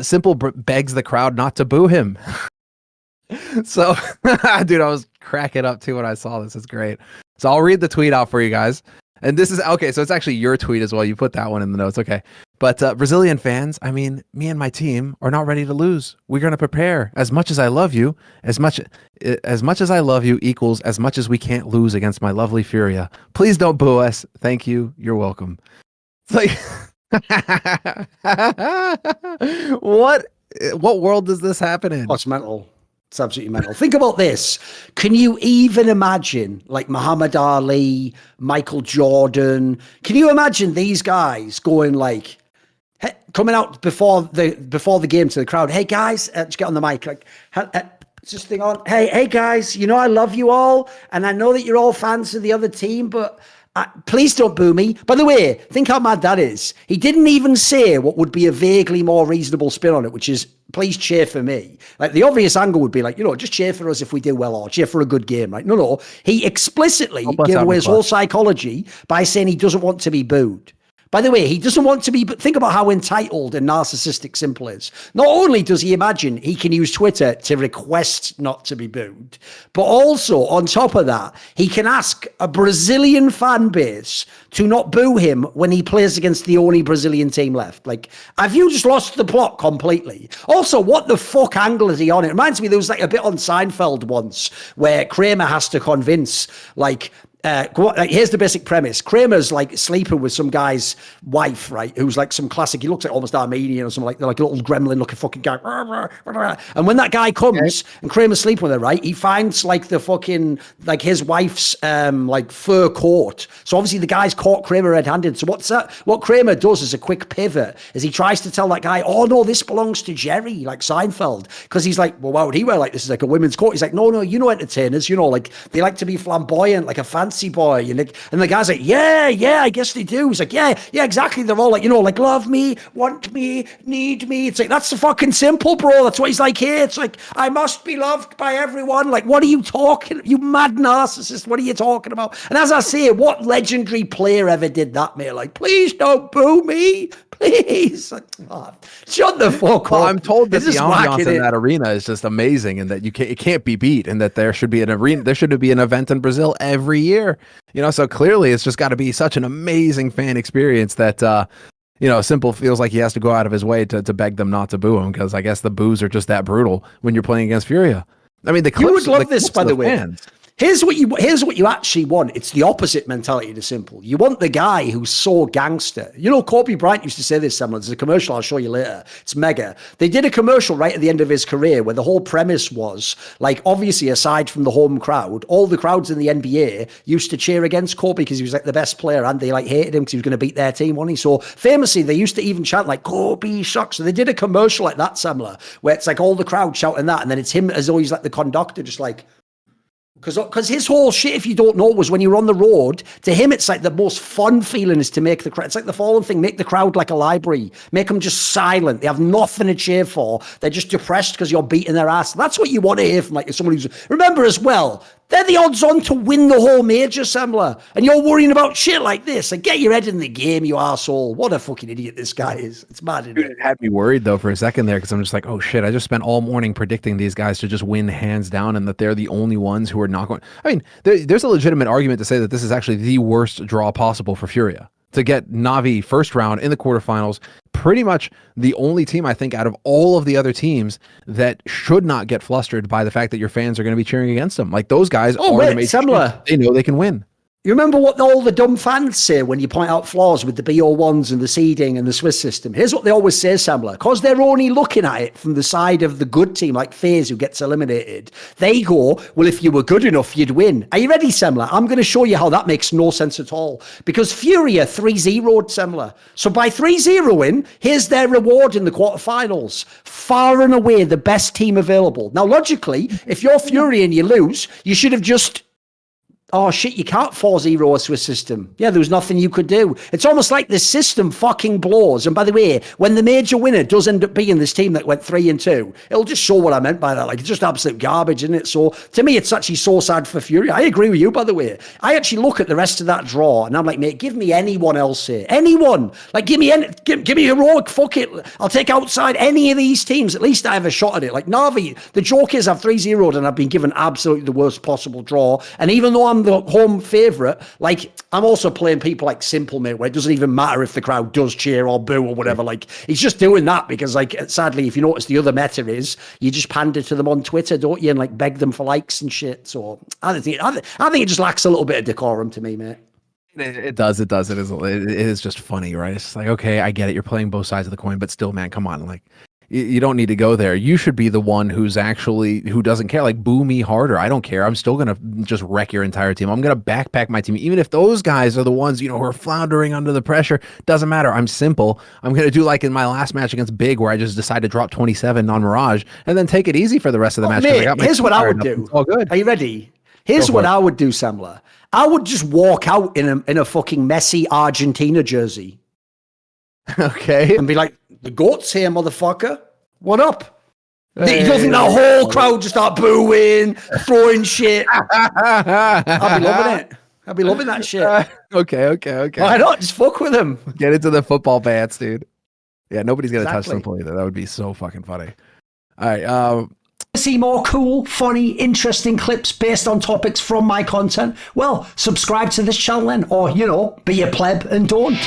Simple begs the crowd not to boo him. So, dude, I was cracking up too when I saw this. It's great. So I'll read the tweet out for you guys. And this is okay. So it's actually your tweet as well. You put that one in the notes. Okay. But Brazilian fans, I mean, me and my team are not ready to lose. We're going to prepare. As much as I love you, as much as I love you equals as much as we can't lose against my lovely Furia. Please don't boo us. Thank you. You're welcome. It's like, what world does this happen in? Oh, it's mental. It's absolutely mental. Think about this. Can you even imagine like Muhammad Ali, Michael Jordan? Can you imagine these guys going like, hey, coming out before the game to the crowd? Hey guys, just get on the mic. Like, just thing on. Hey guys, you know I love you all, and I know that you're all fans of the other team, but please don't boo me. By the way, think how mad that is. He didn't even say what would be a vaguely more reasonable spin on it, which is, please cheer for me. Like, the obvious angle would be like, just cheer for us if we do well, or cheer for a good game, right? No. He explicitly gave away his whole psychology by saying he doesn't want to be booed. By the way, he doesn't want to be, but think about how entitled and narcissistic s1mple is. Not only does he imagine he can use Twitter to request not to be booed, but also on top of that, he can ask a Brazilian fan base to not boo him when he plays against the only Brazilian team left. Like, have you just lost the plot completely? Also, what the fuck angle is he on? It reminds me, there was like a bit on Seinfeld once where Kramer has to convince, like, here's the basic premise. Kramer's like sleeping with some guy's wife, right? Who's like some classic, he looks like almost Armenian or something, like, they're like a little gremlin looking fucking guy. And when that guy comes and Kramer's sleeping with her, right? He finds like the fucking, like his wife's like fur coat. So obviously the guy's caught Kramer red-handed. So what Kramer does as a quick pivot is he tries to tell that guy, oh no, this belongs to Jerry, like Seinfeld. Because he's like, well, why would he wear like this? Is like a women's coat. He's like, no, entertainers, like they like to be flamboyant, like a fancy boy, and the guy's like, yeah, I guess they do. He's like, yeah, exactly. They're all like, like, love me, want me, need me. It's like, that's the fucking s1mple, bro. That's what he's like here. It's like, I must be loved by everyone. Like, what are you talking? You mad narcissist. What are you talking about? And as I say, what legendary player ever did that, mate? Like, please don't boo me. Please. Like, oh, shut the fuck up. I'm told that the ambiance in that arena is just amazing, and that it can't be beat, and that there should be an event in Brazil every year. So clearly it's just got to be such an amazing fan experience that s1mple feels like he has to go out of his way to beg them not to boo him, because I guess the boos are just that brutal when you're playing against Furia. I mean, you would love this, by the way. Fans. Here's what you actually want. It's the opposite mentality to s1mple. You want the guy who's so gangster. Kobe Bryant used to say this, Semmler. There's a commercial I'll show you later. It's mega. They did a commercial right at the end of his career where the whole premise was, like, obviously, aside from the home crowd, all the crowds in the NBA used to cheer against Kobe because he was like the best player, and they like hated him because he was going to beat their team, wasn't he? So famously, they used to even chant like, Kobe sucks. So they did a commercial like that, Semmler, where it's like all the crowd shouting that, and then it's him as always like the conductor, just like, because his whole shit, if you don't know, was when you were on the road, to him, it's like the most fun feeling is to make the crowd, it's like the Fallen thing, make the crowd like a library, make them just silent. They have nothing to cheer for. They're just depressed because you're beating their ass. That's what you want to hear from like someone who's, remember as well, they're the odds on to win the whole major, Semmler. And you're worrying about shit like this. Like, get your head in the game, you arsehole. What a fucking idiot this guy is. It's mad, isn't it? It had me worried, though, for a second there, because I'm just like, oh, shit, I just spent all morning predicting these guys to just win hands down, and that they're the only ones who are not going. I mean, there's a legitimate argument to say that this is actually the worst draw possible for Furia. To get Na'Vi first round in the quarterfinals, pretty much the only team, I think, out of all of the other teams that should not get flustered by the fact that your fans are going to be cheering against them. Like, those guys Semmler. They know they can win. You remember what all the dumb fans say when you point out flaws with the BO1s and the seeding and the Swiss system? Here's what they always say, Semmler. Because they're only looking at it from the side of the good team, like FaZe, who gets eliminated. They go, well, if you were good enough, you'd win. Are you ready, Semmler? I'm going to show you how that makes no sense at all. Because Furia 3-0'd Semmler. So by 3-0ing, here's their reward in the quarterfinals. Far and away the best team available. Now, logically, if you're Furia and you lose, you should have just oh shit, you can't 4-0 us to a system. Yeah, there was nothing you could do. It's almost like the system fucking blows. And by the way, when the major winner does end up being this team that went 3-2, it'll just show what I meant by that. Like, it's just absolute garbage, isn't it? So to me, it's actually so sad for Fury. I agree with you, by the way. I actually look at the rest of that draw and I'm like, mate, give me anyone else here. Anyone. Like, give me heroic, fuck it. I'll take outside any of these teams. At least I have a shot at it. Like Navi, the joke is I've 3-0'd and I've been given absolutely the worst possible draw. And even though I'm the home favourite, like, I'm also playing people like s1mple, mate, where it doesn't even matter if the crowd does cheer or boo or whatever. Like, he's just doing that because, like, sadly, if you notice, the other meta is you just pander to them on Twitter, don't you, and like beg them for likes and shit. So I think it just lacks a little bit of decorum to me, mate. It does. It is just funny, right? It's just like, okay, I get it. You're playing both sides of the coin, but still, man, come on, like. You don't need to go there. You should be the one who doesn't care. Like, boo me harder. I don't care. I'm still going to just wreck your entire team. I'm going to backpack my team. Even if those guys are the ones, who are floundering under the pressure, doesn't matter. I'm s1mple. I'm going to do like in my last match against Big, where I just decided to drop 27 on Mirage and then take it easy for the rest of the match. Mate, here's what I would do. It's all good. Are you ready? Here's what I would do, Semmler. I would just walk out in a fucking Messi Argentina jersey. Okay. And be like, the GOAT's here, motherfucker. What up? Hey. You don't think that whole crowd just start booing, throwing shit? I'll be loving it. I'll be loving that shit. Okay. Why not? Just fuck with them. Get into the football pants, dude. Yeah, nobody's going to touch s1mple either. That would be so fucking funny. All right. See more cool, funny, interesting clips based on topics from my content? Well, subscribe to this channel then, or, be a pleb and don't.